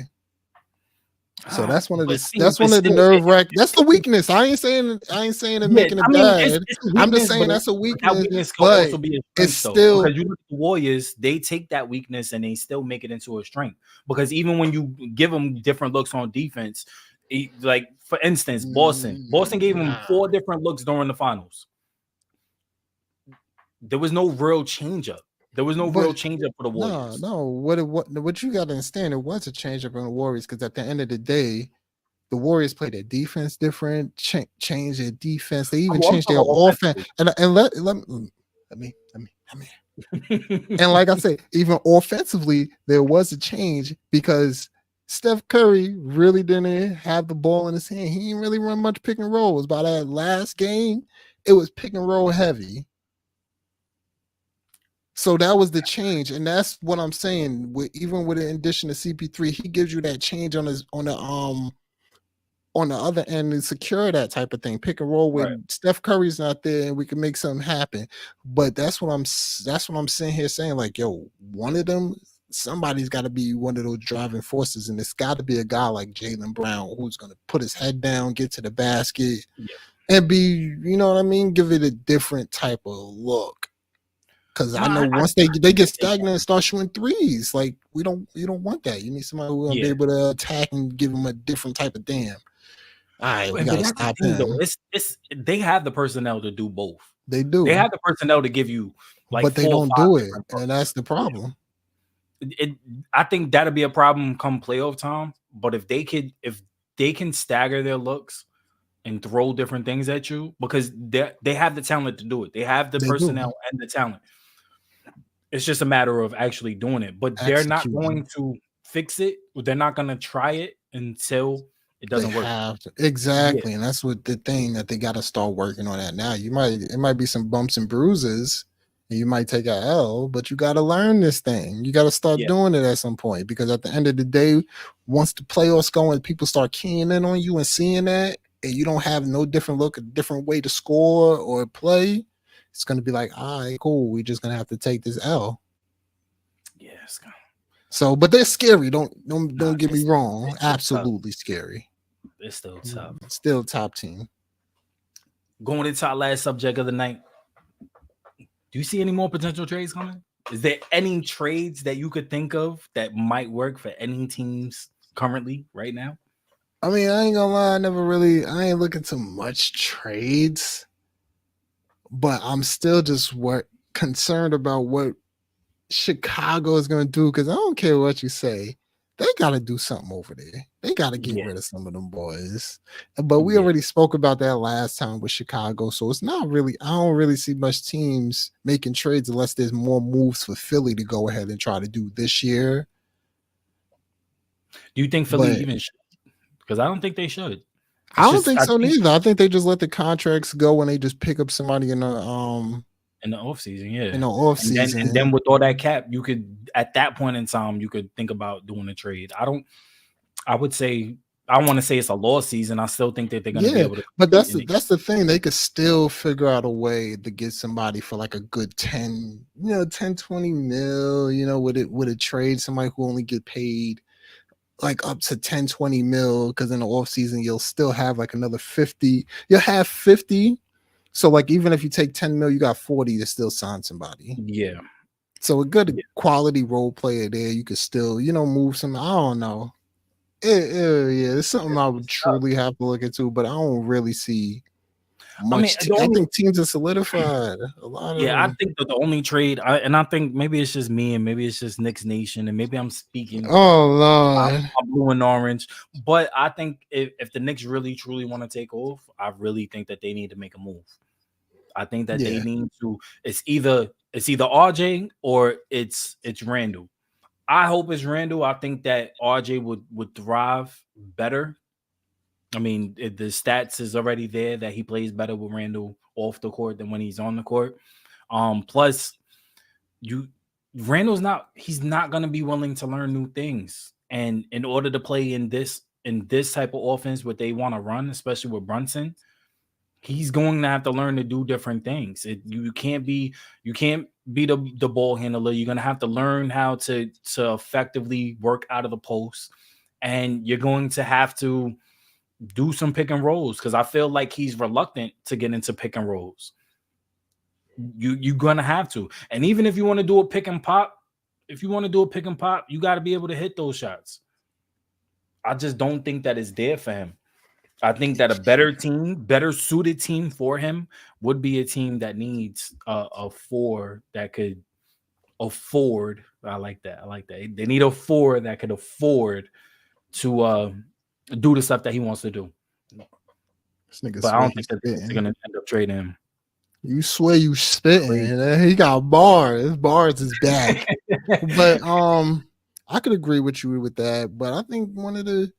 So that's one of But the see, but still, nerve wrack. That's the weakness. I ain't saying it yeah, making I it mean, bad. it's a I'm just weakness, saying but that's a that weakness, weakness could but also be a it's strength, though. still Because you look at the Warriors, they take that weakness and they still make it into a strength. Because even when you give them different looks on defense, like for instance, Boston gave them nah. 4 different looks during the finals. There was no real change up. There was no But real change up for the Warriors. no, what you got to understand, it was a change up in the Warriors because at the end of the day, the Warriors played their defense different, changed their defense. They even I'm changed their talking about offense. And let me. And like I said, even offensively, there was a change because Steph Curry really didn't have the ball in his hand. He didn't really run much pick and rolls. By that last game, it was pick and roll heavy. So that was the change, and that's what I'm saying. Even with the addition of CP3, he gives you that change on the other end and secure that type of thing. Pick and roll Right. when Steph Curry's not there, and we can make something happen. But that's what I'm sitting here saying. Like, yo, one of them, somebody's got to be one of those driving forces, and it's got to be a guy like Jaylen Brown who's going to put his head down, get to the basket, and be, you know what I mean, give it a different type of look. Because No, I know I once they get think stagnant and start shooting threes, like you don't want that. You need somebody who's gonna be yeah. able to attack and give them a different type of damn. All right, we But gotta that's the stop thing, though. him. It's they have the personnel to do both. They They do, have the personnel to give you like but they 4 or don't 5 do it, different and looks. that's the problem. I think that'll be a problem come playoff time. But if they can stagger their looks and throw different things at you, because they have the talent to do it. They have the They do personnel and the talent. It's just a matter of actually doing it. But they're not executing. going to fix it. They're not going to try it until it They doesn't work. have to Yeah. exactly, and that's what the thing that they got to start working on that now. It might be some bumps and bruises, and you might take a L, but you got to learn this thing. You got to start Yeah. doing it at some point because at the end of the day, once the playoffs go and people start keying in on you and seeing that, and you don't have no different look, a different way to score or play, it's gonna be like, all right, cool. We're just gonna have to take this L. Yeah. It's gonna, So, but they're scary. nah, Don't get me wrong. it's still tough. Absolutely scary. It's still tough. Still top team. Going into our last subject of the night, do you see any more potential trades coming? Is there any trades that you could think of that might work for any teams currently right now? I mean, I ain't gonna lie, I ain't looking to much trades, but I'm still just concerned about what Chicago is gonna do because I don't care what you say. They gotta do something over there. They gotta get Yeah. rid of some of them boys. But we Yeah. already spoke about that last time with Chicago. So it's not really, I don't really see much teams making trades unless there's more moves for Philly to go ahead and try to do this year. Do you think Philly But even should? Because I don't think they should. I don't think so neither. I think they just let the contracts go and they just pick up somebody in the off season, yeah. in the off season. And then with all that cap, you could at that point in time you could think about doing a trade. I would say I want to say it's a lost season. I still think that they're going to be able to. But that's the thing. They could still figure out a way to get somebody for like a good 10, 20 mil, with a trade, somebody who only get paid like up to 10, 20 mil, because in the off season you'll still have like another 50. You'll have 50. So like even if you take 10 mil, you got 40 to still sign somebody. Yeah. So a good quality role player there, you could still, move some. I don't know. Yeah, it's something I would truly have to look into, but I don't really see. I mean, the I only think teams are solidified. A lot of yeah, I them. think that the only trade, and I think maybe it's just me, and maybe it's just Knicks Nation, and maybe I'm speaking. Oh I'm, Lord. I'm blue and orange, but I think if the Knicks really truly want to take off, I really think that they need to make a move. I think that they Yeah. need to. It's either RJ or it's Randall. I hope it's Randall. I think that RJ would thrive better. I mean, the stats is already there that he plays better with Randall off the court than when he's on the court. Plus you Randall's not he's not gonna be willing to learn new things. And in order to play in this type of offense, what they want to run, especially with Brunson, he's going to have to learn to do different things. You can't be the ball handler. You're gonna have to learn how to effectively work out of the post, and you're going to have to do some pick and rolls because I feel like he's reluctant to get into pick and rolls. You're gonna have to, and even if you want to do a pick and pop, if you want to do a pick and pop, you got to be able to hit those shots. I just don't think that is there for him. I think that a better team, better suited team for him would be a team that needs a four that could afford. I like that. I like that. They need a four that could afford to do the stuff that he wants to do. This nigga But I swear don't you think that they're spitting. gonna end up trading him. You swear you Crazy. spitting. He got bars. His bars is back. But I could agree with you with that. But I think one of the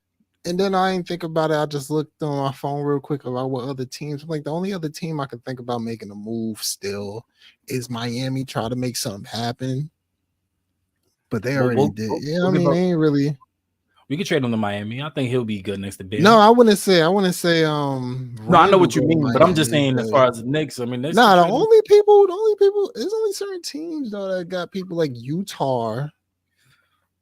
and then I didn't think about it. I just looked on my phone real quick about what other teams. Like the only other team I could think about making a move still is Miami. Try to make something happen, but they We'll, already we'll, did. we'll, Yeah, I we'll give mean up. they ain't really. We could trade him to Miami. I think he'll be good next to No, Bam. I wouldn't say. No, I know Randall what you go to mean, but I'm just Miami, saying as but far as the Knicks, I mean, they could nah, trade him. the only people, there's only certain teams though that got people like Utah.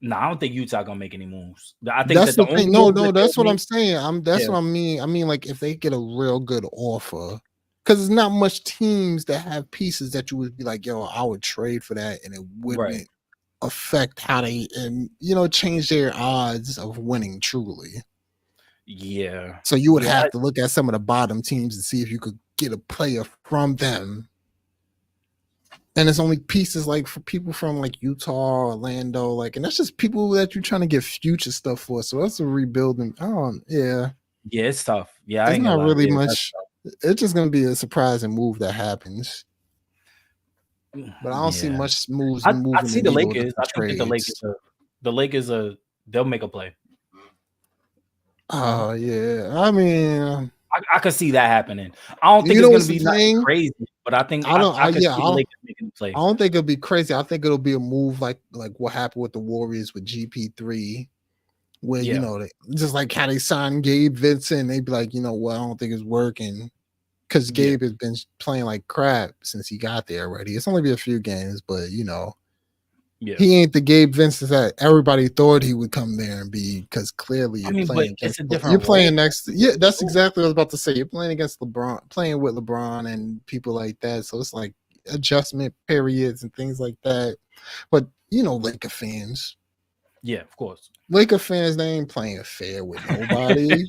No, I don't think Utah gonna make any moves. I think That's that the the only thing. No, move no, that they'll that's what I'm make, saying. That's yeah, what I mean. I mean, like if they get a real good offer, because there's not much teams that have pieces that you would be like, yo, I would trade for that, and it right, wouldn't affect how they and change their odds of winning truly. yeah, So you would yeah, have to look at some of the bottom teams and see if you could get a player from them. And it's only pieces like for people from like Utah, Orlando, like, and that's just people that you're trying to get future stuff for. So that's a rebuilding. Yeah, yeah. It's tough. Yeah, I it's ain't gonna not lie. really Yeah, that's much. It's just gonna be a surprising move that happens. tough. But I don't see Yeah, much moves I moving the see the needle with Lakers. the I think that trades. the Lakers are they'll make a play. Oh yeah, I mean, I could see that happening. I don't think you it's know gonna what's the be nothing thing? crazy, but I think I don't. I could Yeah, see the Lakers making a play. I don't think it'll be crazy. I think it'll be a move like what happened with the Warriors with GP3, where Yeah, just like how they signed Gabe Vincent, they'd be like, well, I don't think it's working because yeah, Gabe has been playing like crap since he got there already. It's only been a few games, but yeah. he ain't the Gabe Vincent that everybody thought he would come there and be because clearly I you're mean, but playing it's against a you're different role. playing next. Yeah, that's exactly what I was about to say. You're playing against LeBron, playing with LeBron and people like that. So it's like adjustment periods and things like that. But Laker fans. Yeah, of course. Laker fans, they ain't playing fair with nobody.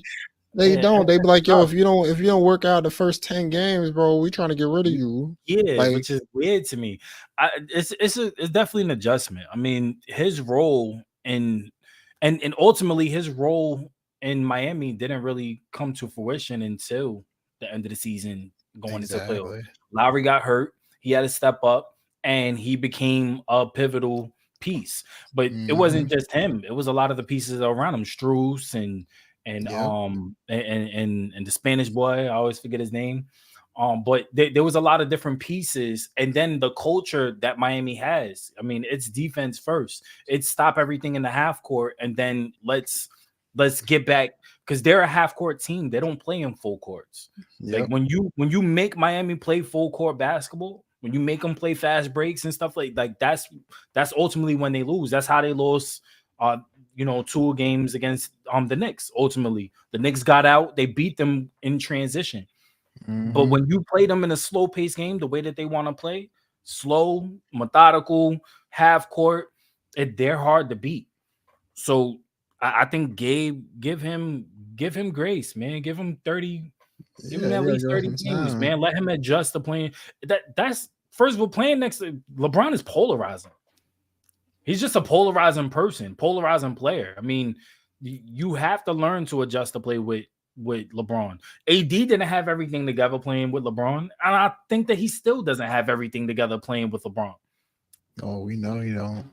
They Yeah, don't. They be it's like, yo, tough. if you don't work out the first 10 games, bro, we trying to get rid of you. Yeah, Like, which is weird to me. It's definitely an adjustment. I mean, his role and ultimately his role in Miami didn't really come to fruition until the end of the season, going into the playoffs. exactly. Lowry got hurt. He had to step up, and he became a pivotal piece. But it Hmm. wasn't just him. It was a lot of the pieces around him, Struce and Yep. the Spanish boy. I always forget his name. But there was a lot of different pieces, and then the culture that Miami has. I mean, it's defense first. It's stop everything in the half court, and then let's get back because they're a half court team. They don't play in full courts. Like Yep. when you make Miami play full court basketball, when you make them play fast breaks and stuff like that's ultimately when they lose. That's how they lost. Two games against the Knicks. Ultimately, the Knicks got out. They beat them in transition. But Hmm. when you play them in a slow paced game, the way that they want to play, slow, methodical, half court, they're hard to beat. So I think Gabe give him grace, man. Give him 30. Give him Yeah, at yeah, least give us 30 some games, time. man. Let him adjust to playing. That's first of all, playing next to LeBron is polarizing. He's just a polarizing person, polarizing player. I mean, you have to learn to adjust to play with LeBron. AD didn't have everything together playing with LeBron, and I think that he still doesn't have everything together playing with LeBron. Oh, we know you don't.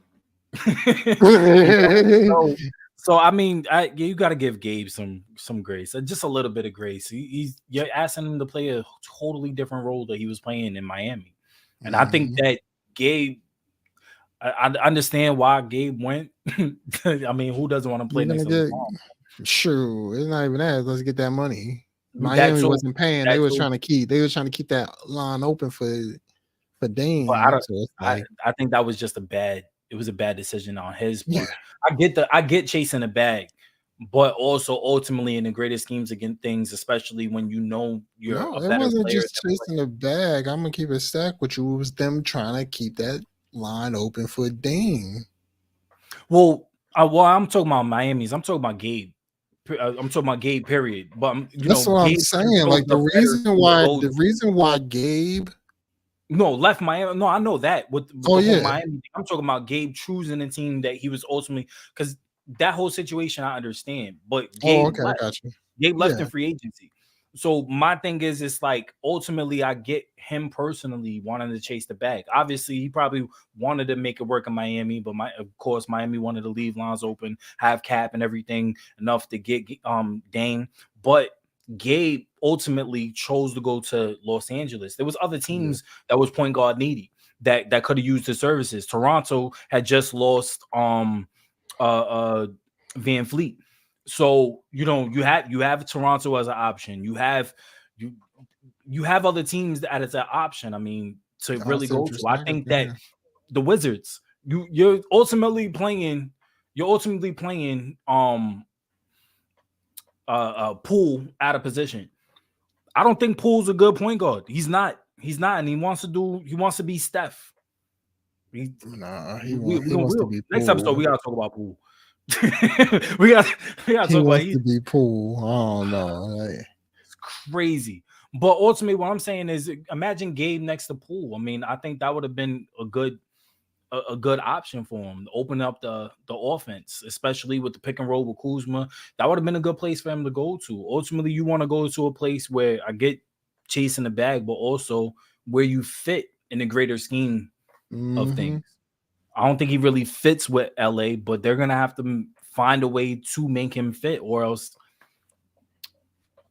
You know? So I mean, you got to give Gabe some grace, just a little bit of grace. You're asking him to play a totally different role that he was playing in Miami, and I think that Gabe. I understand why Gabe went. I mean, who doesn't want to play You're next gonna to get LeBron? sure. It's not even that. Let's get that money. That Miami too. wasn't paying. That They was too. trying to keep. They was trying to keep that line open for Dame. But I don't. So it's like, I think that was just a bad. It was a bad decision on his yeah, part. I get chasing the bag, but also ultimately in the greater schemes of things, especially when you know you're no, a it better wasn't player just than chasing the bag. I'm gonna keep it stacked with you. It was them trying to keep that line open for Dame. well, I'm talking about Miami's. I'm talking about Gabe. I'm talking about Gabe. Period. But That's what I'm Gabe could have saying. Like chosen a better team to go. the reason why Gabe. No, left Miami. No, I know that with Oh the whole yeah, Miami thing. I'm talking about Gabe choosing a team that he was ultimately because that whole situation I understand, but oh Gabe okay, I left. got you. Gabe left Yeah, in free agency. So my thing is, it's like ultimately I get him personally wanting to chase the bag. Obviously, he probably wanted to make it work in Miami, but of course Miami wanted to leave lines open, have cap and everything enough to get Dame. But Gabe ultimately chose to go to Los Angeles. There was other yeah. teams that was point guard needy that could have used his services. Toronto had just lost Van Fleet. So you have Toronto as an option. You you have other teams that as an option. I mean, to I really see go what you're to. I saying. think that Yeah. the Wizards, you're ultimately playing. You're ultimately playing Poole out of position. I don't think Poole's a good point guard. He's not. He's not, and he wants to be Steph. Nah, We he gonna wants to be next episode we Poole. gotta talk about Poole. we got to He talk about wants to be Poole. I don't know. Like, it's crazy. But ultimately, what I'm saying is, imagine Gabe next to Poole. I mean, I think that would have been a good option for him to open up the offense, especially with the pick and roll with Kuzma. That would have been a good place for him to go to. Ultimately, you want to go to a place where I get chasing the bag, but also where you fit in the greater scheme of things. I don't think he really fits with LA, but they're gonna have to find a way to make him fit, or else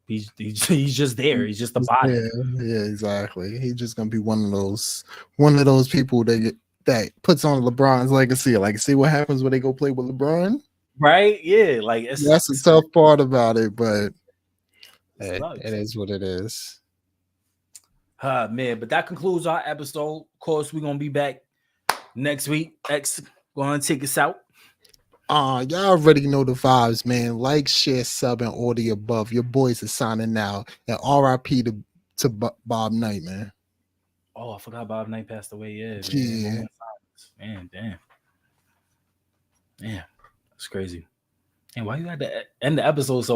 he's just there. He's just a body. yeah, exactly. He's just gonna be one of those people that puts on LeBron's legacy. Like, see what happens when they go play with LeBron. Right? Yeah, like it That's the sucks. tough part about it, but It hey, it sucks. is what it is. Man, but that concludes our episode. Of course, we're gonna be back next week. X gonna take us out. Y'all already know the vibes, man. Like, share, sub, and all the above. Your boys are signing out. And RIP to Bob Knight, man. Oh, I forgot Bob Knight passed away. Yeah, man. Yeah. Moment of silence. Man, damn. That's crazy. And why you had to end the episode so